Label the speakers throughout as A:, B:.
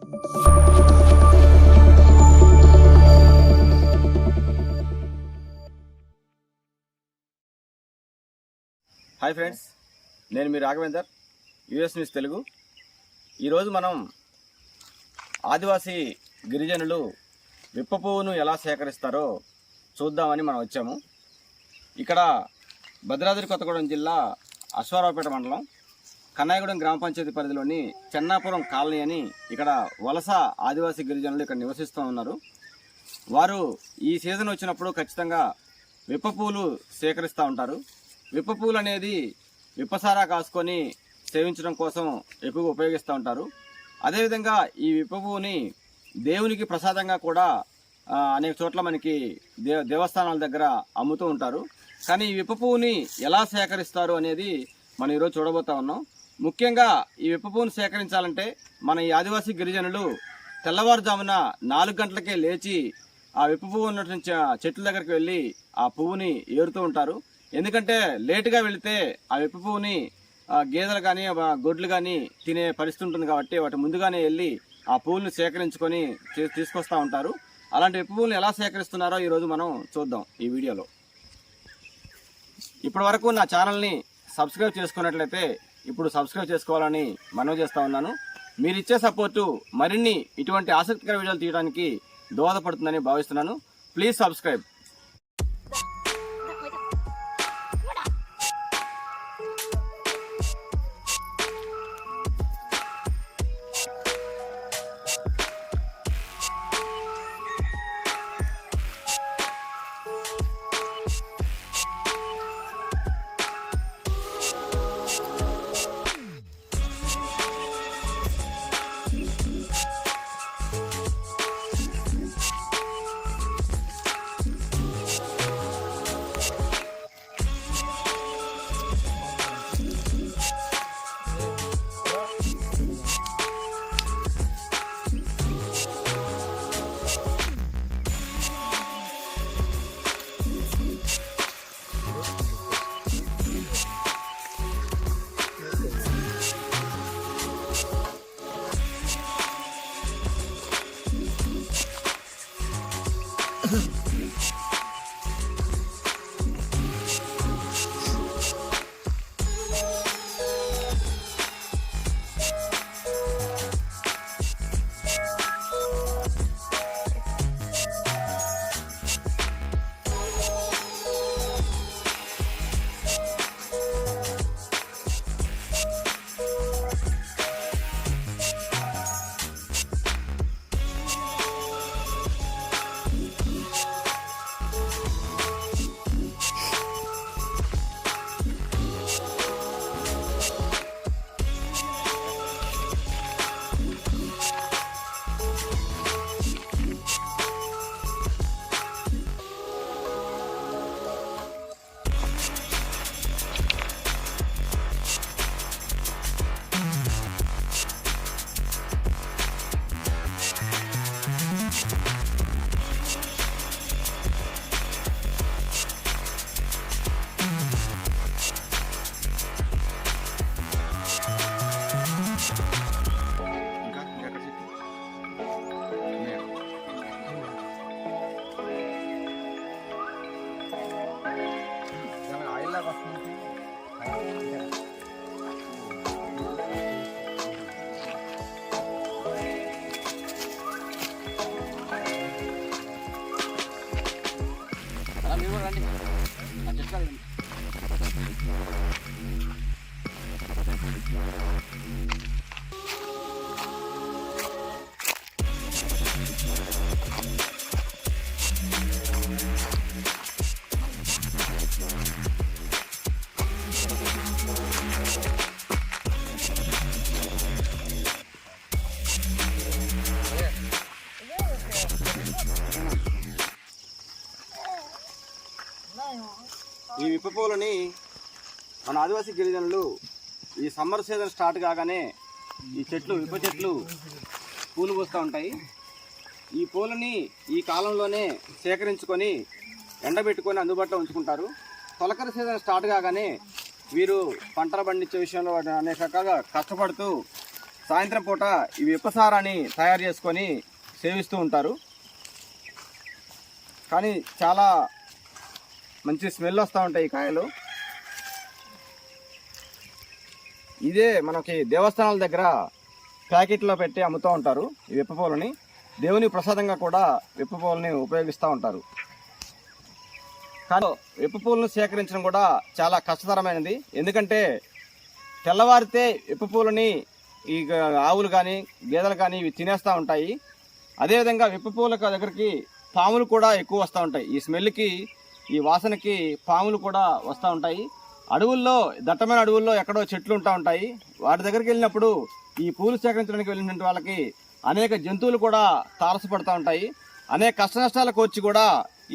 A: Hi friends, నేను మీ Raghavender, US news Telugu. ఈరోజు మనం ఆదివాసీ గిరిజనులు విప్ప పువ్వును ఎలా సేకరిస్తారో చూద్దామని మనం వచ్చాము. ఇక్కడ భద్రాద్రి కొత్తగూడెం జిల్లా అశ్వారావుపేట మండలం కన్నాయగూడెం గ్రామ పంచాయతీ పరిధిలోని చెన్నాపురం కాలనీ అని ఇక్కడ వలస ఆదివాసీ గిరిజనులు ఇక్కడ నివసిస్తూ ఉన్నారు. వారు ఈ సీజన్ వచ్చినప్పుడు ఖచ్చితంగా విప్ప పువ్వులు సేకరిస్తూ ఉంటారు. విప్ప పువ్వులు అనేది విప్పసారా కాసుకొని సేవించడం కోసం ఎక్కువగా ఉపయోగిస్తూ ఉంటారు. అదేవిధంగా ఈ విప్ప పువ్వుని దేవునికి ప్రసాదంగా కూడా అనేక చోట్ల మనకి దేవస్థానాల దగ్గర అమ్ముతూ ఉంటారు. కానీ ఈ విప్ప పువ్వుని ఎలా సేకరిస్తారు అనేది మనం ఈరోజు చూడబోతా ఉన్నాం. ముఖ్యంగా ఈ విప్ప పువ్వుని సేకరించాలంటే మన ఈ ఆదివాసీ గిరిజనులు తెల్లవారుజామున 4 గంటలకే లేచి ఆ విప్ప పువ్వు ఉన్నటువంటి చెట్ల దగ్గరికి వెళ్ళి ఆ పువ్వుని ఏరుతూ ఉంటారు. ఎందుకంటే లేటుగా వెళితే ఆ విప్ప పువ్వుని గేదెలు కానీ గొడ్లు కానీ తినే పరిస్థితి ఉంటుంది కాబట్టి వాటి ముందుగానే వెళ్ళి ఆ పువ్వుని సేకరించుకొని తీసుకొస్తూ ఉంటారు. అలాంటి విప్ప పువ్వుని ఎలా సేకరిస్తున్నారో ఈరోజు మనం చూద్దాం ఈ వీడియోలో. ఇప్పటి వరకు నా ఛానల్ని సబ్స్క్రైబ్ చేసుకున్నట్లయితే ఇప్పుడు సబ్స్క్రైబ్ చేసుకోవాలని మనవి చేస్తూ ఉన్నాను. మీరు ఇచ్చే సపోర్టు మరిన్ని ఇటువంటి ఆసక్తికర వీడియోలు తీయడానికి దోహదపడుతుందని భావిస్తున్నాను. Please subscribe. ఈ విప్ప పువ్వులని మన ఆదివాసీ గిరిజనులు ఈ సమ్మర్ సీజన్ స్టార్ట్ కాగానే ఈ విప్ప చెట్లు పూలు పూస్తూ ఉంటాయి. ఈ పూలని ఈ కాలంలోనే సేకరించుకొని ఎండబెట్టుకొని అందుబాటులో ఉంచుకుంటారు. తొలకరి సీజన్ స్టార్ట్ కాగానే వీరు పంటలు పండించే విషయంలో అనేక రకాలుగా కష్టపడుతూ సాయంత్రం పూట ఈ విప్పసారాన్ని తయారు చేసుకొని సేవిస్తూ ఉంటారు. కానీ చాలా మంచి స్మెల్ వస్తూ ఉంటాయి ఈ కాయలు. ఇదే మనకి దేవస్థానాల దగ్గర ప్యాకెట్లో పెట్టి అమ్ముతూ ఉంటారు ఈ విప్పపూలని. దేవుని ప్రసాదంగా కూడా విప్పపూలని ఉపయోగిస్తూ ఉంటారు. కానీ విప్పపూలను సేకరించడం కూడా చాలా కష్టతరమైనది. ఎందుకంటే తెల్లవారితే విప్పపూలని ఈ ఆవులు కానీ గేదెలు కానీ ఇవి తినేస్తూ ఉంటాయి. అదేవిధంగా విప్పపూల దగ్గరికి పాములు కూడా ఎక్కువ వస్తూ ఉంటాయి. ఈ స్మెల్కి, ఈ వాసనకి పాములు కూడా వస్తూ ఉంటాయి. అడవుల్లో, దట్టమైన అడవుల్లో ఎక్కడో చెట్లు ఉంటా ఉంటాయి. వాటి దగ్గరికి వెళ్ళినప్పుడు ఈ పూలు సేకరించడానికి వెళ్ళినటువంటి వాళ్ళకి అనేక జంతువులు కూడా తారసపడుతూ ఉంటాయి. అనేక కష్ట నష్టాలకు వచ్చి కూడా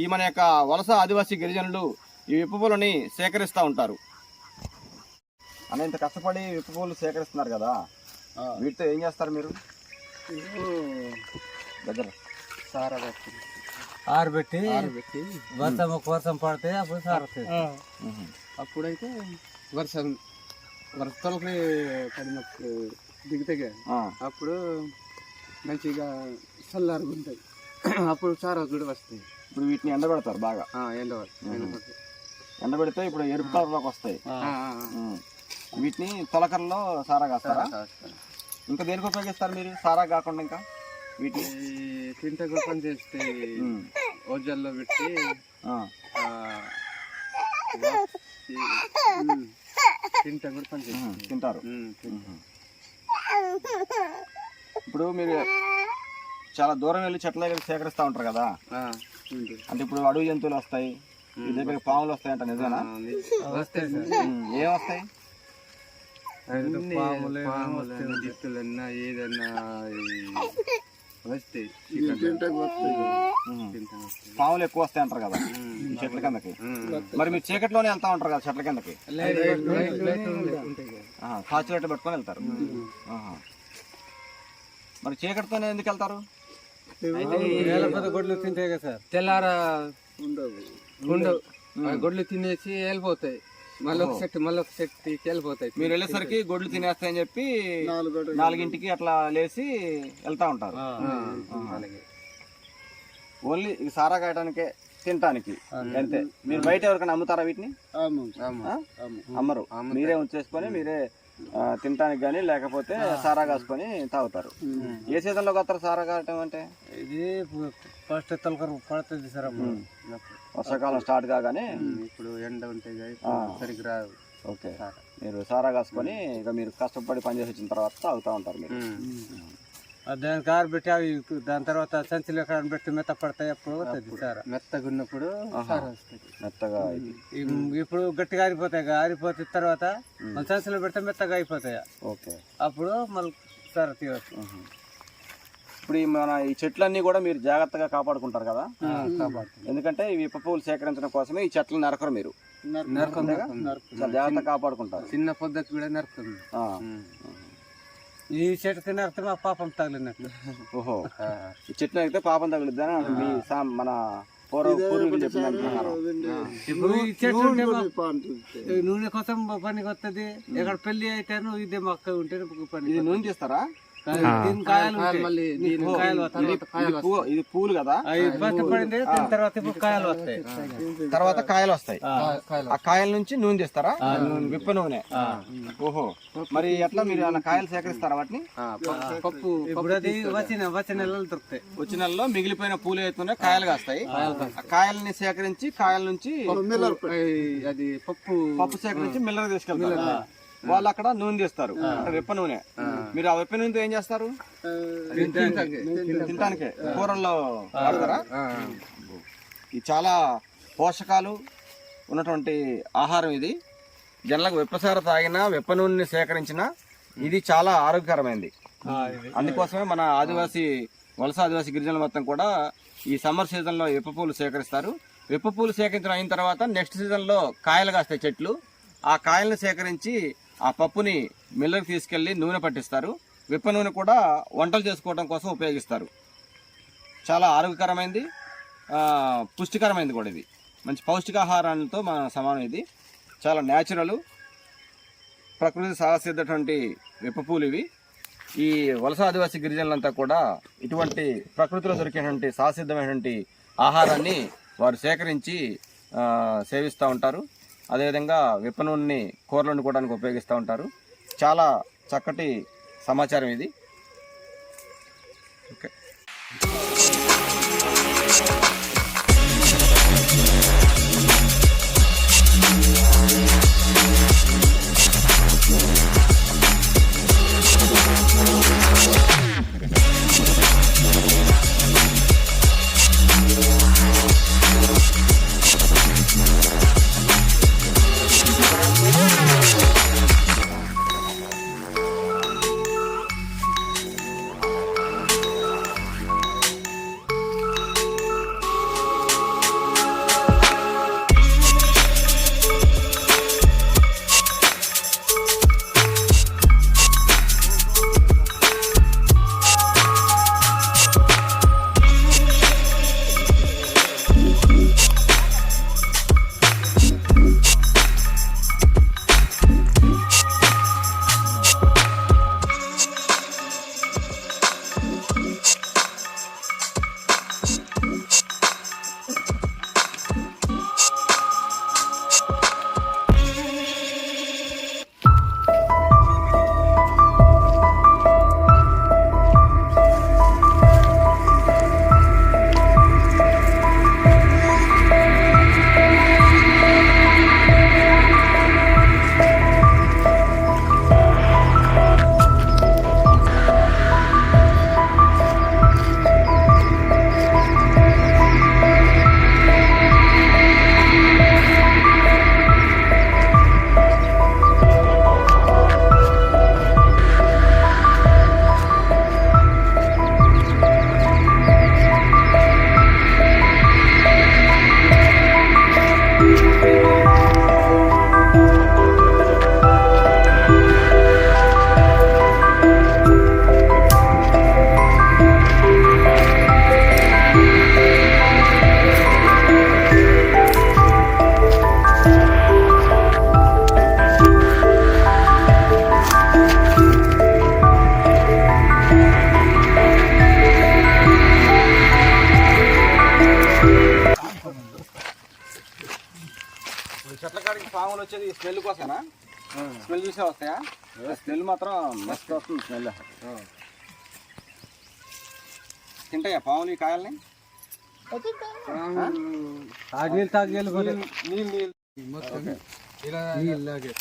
A: ఈ మన యొక్క వలస ఆదివాసీ గిరిజనులు ఈ విప్పపూలని సేకరిస్తూ ఉంటారు. అనేంత కష్టపడి విప్పపూలు సేకరిస్తున్నారు కదా, వీటితో ఏం చేస్తారు మీరు? దగ్గర
B: ఆరబెట్టి వర్షం, ఒక వర్షం పడితే అప్పుడు సారుతుంది.
C: అప్పుడైతే వర్షాలకి పడినప్పుడు దిగుతాయి, అప్పుడు మంచిగా చల్లారుగా ఉంటాయి. అప్పుడు సారా కూడా వస్తాయి.
A: ఇప్పుడు వీటిని ఎండబెడతారు బాగా, ఎండబెడితే ఇప్పుడు ఎరుపు కలర్లోకి వస్తాయి. వీటిని తొలకరలో సారా కాస్తారా? ఇంకా దేనికి ఉపయోగిస్తారు మీరు సారా కాకుండా? ఇంకా వీటిని
C: తింటే కూడా పని చేస్తే ఓజల్లో పెట్టి తింటే కూడా పని చేస్తే
A: తింటారు. ఇప్పుడు మీరు చాలా దూరం వెళ్ళి చెట్ల దగ్గర సేకరిస్తూ ఉంటారు కదా, అంటే ఇప్పుడు అడవి జంతువులు వస్తాయి, ఈ దగ్గర పాములు వస్తాయంట, నిజమేనా? ఏం వస్తాయి?
C: జిత్తులన్నా ఏదన్నా వస్తాయి.
A: పాములు ఎక్కువ వస్తాయి అంటారు కదా ఈ చెట్ల కిందకి. మరి మీరు చీకట్లోనే వెళ్తా ఉంటారు కదా చెట్ల కిందకి, టార్చ్ లైట్ పెట్టుకొని వెళ్తారు. మరి చీకటితోనే ఎందుకు వెళ్తారు?
B: గొడ్లు తింటాయి కదా సార్,
C: తెల్లారా ఉండవు, గొడ్లు తినేసి వెళ్ళిపోతాయి. మళ్ళీ ఒక సెట్ వెళ్ళిపోతాయి.
A: మీరు వెళ్ళేసరికి గొడ్లు తినేస్తాయని చెప్పి 4ంటికి అట్లా లేచి వెళ్తా ఉంటారు. ఓన్లీ ఇది సారా కాయటానికే, తినటానికి అంతే. మీరు బయట ఎవరికైనా అమ్ముతారా వీటిని? అమ్మరు, మీరే ఉంచేసుకొని మీరే తినటానికి కానీ లేకపోతే సారా కాసుకొని తాగుతారు. ఏ సీజన్లో కొత్తారు సారా కాయటం అంటే?
B: ఇది ఫస్ట్ తొలకరు పడుతుంది సార్, అప్పుడు
A: వర్షాకాలం స్టార్ట్ కాగానే.
C: ఇప్పుడు ఎండ ఉంటాయి సరిగ్గా రాదు.
A: ఓకే, మీరు సారా కాసుకొని ఇక మీరు కష్టపడి పనిచేసి వచ్చిన తర్వాత తాగుతూ ఉంటారు మీరు.
B: దానికి ఆరబెట్టి అవి దాని తర్వాత సంచిలో పెట్టి మెత్త పడతాయి. అప్పుడు సారా
C: మెత్తగా ఉన్నప్పుడు
A: మెత్తగా,
B: ఇప్పుడు గట్టిగా ఆరిపోతాయి. ఆరిపోతే తర్వాత సంచిలో పెడితే మెత్తగా అయిపోతాయి.
A: ఓకే,
B: అప్పుడు మళ్ళీ సారా తీయవచ్చు.
A: ఇప్పుడు ఈ చెట్లన్నీ కూడా మీరు జాగ్రత్తగా కాపాడుకుంటారు కదా, ఎందుకంటే ఈ విప్పపూలు సేకరించడం కోసమే ఈ చెట్లు నరకరు, మీరు జాగ్రత్తగా కాపాడుకుంటారు.
C: చిన్న పొద్దకు కూడా నరుకుతుంది.
B: ఈ చెట్టు నరికితే మా పాపం తగిలినట్లు.
A: ఓహో, ఈ చెట్లు నరికితే పాపం తగిలిద్దా మీ మన పూర్వీకులు చెప్పినారు.
B: ఇప్పుడు ఈ చెట్టు నూనె కోసం పనికి వస్తుంది. ఎక్కడ పెళ్లి అయితే ఇదే మొక్క ఉంటే పని.
A: ఇది నూనె తీస్తారా?
B: ఇది
A: పూలు కదా, తర్వాత కాయలు వస్తాయి. ఆ కాయల నుంచి నూనె తీస్తారా? విప్ప నూనె. ఓహో, మరి ఎట్లా మీరు ఏమైనా కాయలు సేకరిస్తారా వాటిని?
B: పప్పు వచ్చే నెలలు దొరుకుతాయి.
A: వచ్చే నెలలో మిగిలిపోయిన పూలు అయితే కాయలు కాస్తాయి. ఆ కాయల్ని సేకరించి కాయల నుంచి
C: అది పప్పు
A: సేకరించి మిల్లర్ తీసుకెళ్తారు. వాళ్ళు అక్కడ నూనె తీస్తారు, విప్ప నూనె. మీరు ఆ విప్ప నూనెతో ఏం చేస్తారు? తినటానికే, కూరల్లో వాడతారా? ఇది చాలా పోషకాలు ఉన్నటువంటి ఆహారం. ఇది జనలకు విప్పసార తాగినా, విప్ప నూనెని సేకరించినా ఇది చాలా ఆరోగ్యకరమైనది. అందుకోసమే మన వలస ఆదివాసీ గిరిజనులు మొత్తం కూడా ఈ సమ్మర్ సీజన్లో విప్ప పూలు సేకరిస్తారు. విప్ప పూలు సేకరించడం అయిన తర్వాత నెక్స్ట్ సీజన్లో కాయలు కాస్తాయి చెట్లు. ఆ కాయలను సేకరించి ఆ పప్పుని మిల్లర్కి తీసుకెళ్ళి నూనె పట్టిస్తారు. విప్ప నూనె కూడా వంటలు చేసుకోవడం కోసం ఉపయోగిస్తారు. చాలా ఆరోగ్యకరమైనది, పుష్టికరమైనది కూడా. ఇది మంచి పౌష్టికాహారాలతో మన సమానం. ఇది చాలా న్యాచురల్, ప్రకృతి సహసిద్ధటువంటి విప్ప పూలు ఇవి. ఈ వలస ఆదివాసీ గిరిజనులంతా కూడా ఇటువంటి ప్రకృతిలో దొరికేటువంటి సహసిద్ధమైనటువంటి ఆహారాన్ని వారు సేకరించి సేవిస్తూ ఉంటారు. అదేవిధంగా విప్ప నూనెని కూరలు వండుకోవడానికి ఉపయోగిస్తూ ఉంటారు. చాలా చక్కటి సమాచారం ఇది. ఓకే. చెట్ల కాడికి పాములు వచ్చేది స్మెల్ కోసమేనా? స్మెల్ చూసే వస్తాయా? స్మెల్ మాత్రం మస్తు వస్తుంది. స్మెల్ తింటాయా పాములు ఈ కాయల్ని?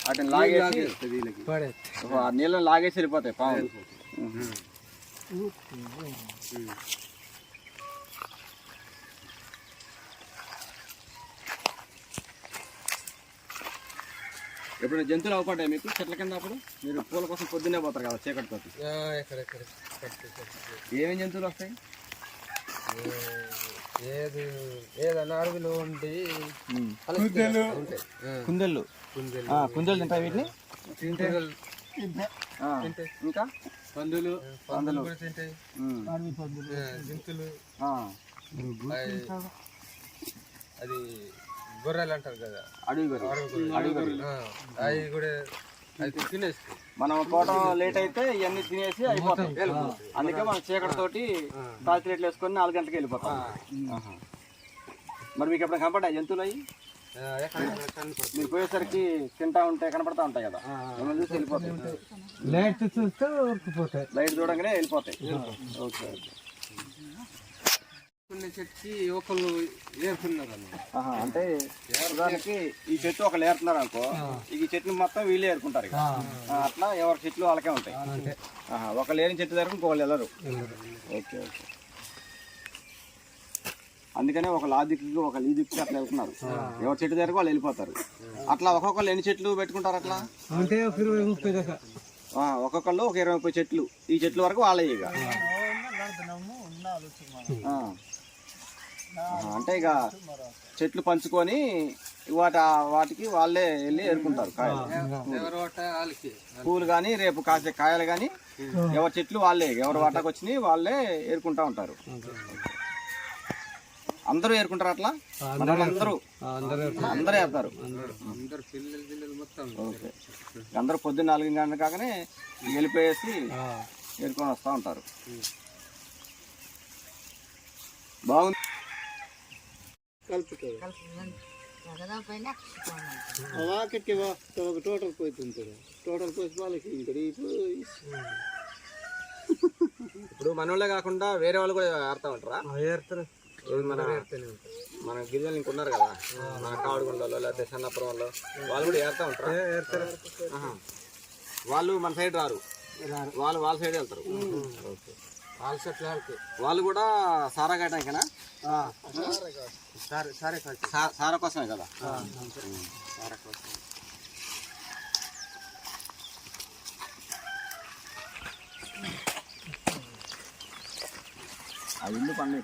A: వాటిని లాగేసి ఆ నీళ్ళని లాగేసి వెళ్ళిపోతాయి పాములు. ఎప్పుడైనా జంతువులు అవపడ్డాయి మీకు చెట్ల కింద? అప్పుడు మీరు పూల కోసం పొద్దున్నే పోతారు కదా చీకటితో. ఏమేమి జంతువులు వస్తాయి?
C: ఏదన్నా అడవిలో ఉండి
A: కుందేళ్ళు కుందేళ్ళు తింటాయి వీటిని. ఇంకా
C: పందులు
B: తింటాయి,
C: జంతువులు, అది గొర్రెలు అంటారు కదా,
A: అడవి గొర్రెలు
C: అవి కూడా అది తినేస్తాయి.
A: మనం పోవటం లేట్ అయితే ఇవన్నీ తినేసి అయిపోతాయి. అందుకే మనం చీకటితోటి టార్చ్ లైట్లు వేసుకొని 4 గంటలకు వెళ్ళిపోతాం. మరి మీకు ఎప్పుడైనా కనపడ్డాయి జంతువులు? అవి మీరు పోయేసరికి తింటా ఉంటాయి, కనపడతా ఉంటాయి కదా, మిమ్మల్ని చూసి వెళ్ళిపోతాయి.
B: లైట్ చూస్తే ఉరికిపోతాయి,
A: లైట్ చూడగానే వెళ్ళిపోతాయి. Okay okay.
C: చెట్టుకి ఒకళ్ళు ఏరుతున్నారు
A: అంటే ఉదాహరణకి ఈ చెట్టు ఒకళ్ళు ఏరుతున్నారు అనుకో, ఈ చెట్టుని మొత్తం వీళ్ళే ఏరుకుంటారు. అట్లా ఎవరి చెట్లు వాళ్ళకే ఉంటాయి. ఒకళ్ళు ఏరిన చెట్టు దగ్గర ఇంకొకళ్ళు వెళ్ళరు. Okay okay. అందుకనే ఒకళ్ళు ఆ దిక్కుకి ఒకళ్ళు ఈ దిక్కుకి అట్లా వెళ్తున్నారు. ఎవరి చెట్టు దగ్గరకు వాళ్ళు వెళ్ళిపోతారు. అట్లా ఒక్కొక్కళ్ళు ఎన్ని చెట్లు పెట్టుకుంటారు అట్లా?
B: అంటే 20-30 దాకా.
A: ఒక్కొక్కళ్ళు ఒక 20-30 చెట్లు, ఈ చెట్లు వరకు వాళ్ళే. ఇక అంటే ఇక చెట్లు పంచుకొని వాటికి వాళ్ళే వెళ్ళి ఏరుకుంటారు కాయలు. పూలు కానీ రేపు కాసే కాయలు కానీ ఎవరి చెట్లు వాళ్ళే, ఎవరి వాటాకు వచ్చినాయి వాళ్ళే ఏరుకుంటా ఉంటారు. అందరూ ఏరుకుంటారు అట్లా? అందరూ ఏరుతారు. ఓకే. అందరూ పొద్దున్న 4 గంటల కాగానే వెళ్ళిపోయేసి ఏరుకొని వస్తూ ఉంటారు. బాగుంది.
B: వాకిట్కి ఒక టోటల్ పోతుంటాడు, టోటల్ పోసి వాళ్ళకి ఉంటాడు.
A: ఇప్పుడు మన వాళ్ళే కాకుండా వేరే వాళ్ళు కూడా ఆడుతూ ఉంటారా?
B: ఏరుతారు.
A: మన గిరిజనులు ఇంకున్నారు కదా, మన కావడిగుండలో లేకపోతే సన్నపురం వాళ్ళు, వాళ్ళు కూడా ఏరుతూ ఉంటారా? ఆహా. వాళ్ళు మన సైడ్ రారు, వాళ్ళు వాళ్ళ సైడ్ వెళ్తారు. ఓకే. వాళ్ళు కూడా సారా కాయటానికేనా? సారా కోసమే కదా. సారా కోసం. ఆ ఇల్లు పండుగ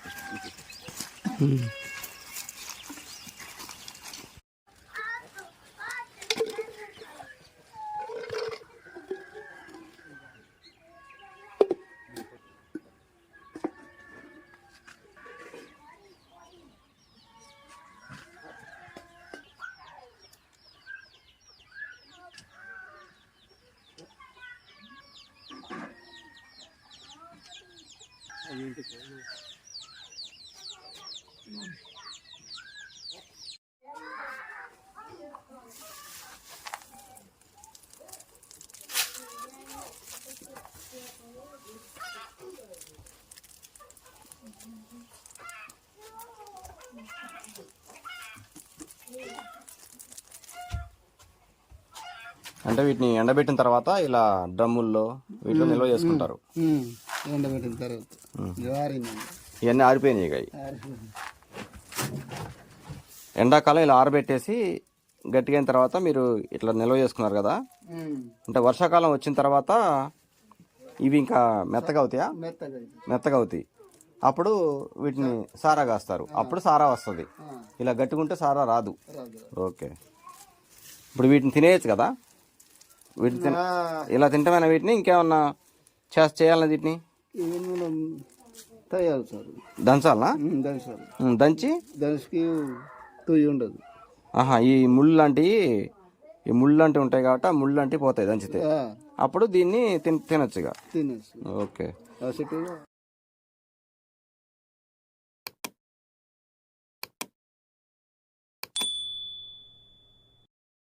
A: అంటే వీటిని ఎండబెట్టిన తర్వాత ఇలా డ్రమ్ముల్లో వీటిలో నిల్వ చేసుకుంటారు.
B: ఎండబెట్టిన తర్వాత
A: ఇవన్నీ ఆరిపోయినాయి ఇక. ఎండాకాలం ఇలా ఆరబెట్టేసి గట్టిగా అయిన తర్వాత మీరు ఇట్లా నిల్వ చేసుకున్నారు కదా. అంటే వర్షాకాలం వచ్చిన తర్వాత ఇవి ఇంకా మెత్తగా అవుతాయా? మెత్తగా అవుతాయి. అప్పుడు వీటిని సారా కాస్తారు. అప్పుడు సారా వస్తుంది. ఇలా గట్టిగుంటే సారా రాదు. ఓకే. ఇప్పుడు వీటిని తినేయచ్చు కదా. వీటిని ఇలా తింటామైనా వీటిని ఇంకేమన్నా చేయాలన్నా వీటిని
B: తయారు
A: దంచాలనా? దంచి
B: దానికి తొయ్యి ఉండదు.
A: ఆహా. ఈ ముళ్ళు లాంటివి ఉంటాయి కాబట్టి ఆ ముళ్ళు లాంటివి పోతాయి దంచితే. అప్పుడు దీన్ని తినొచ్చు ఇక.
B: తినచ్చు.
A: ఓకే.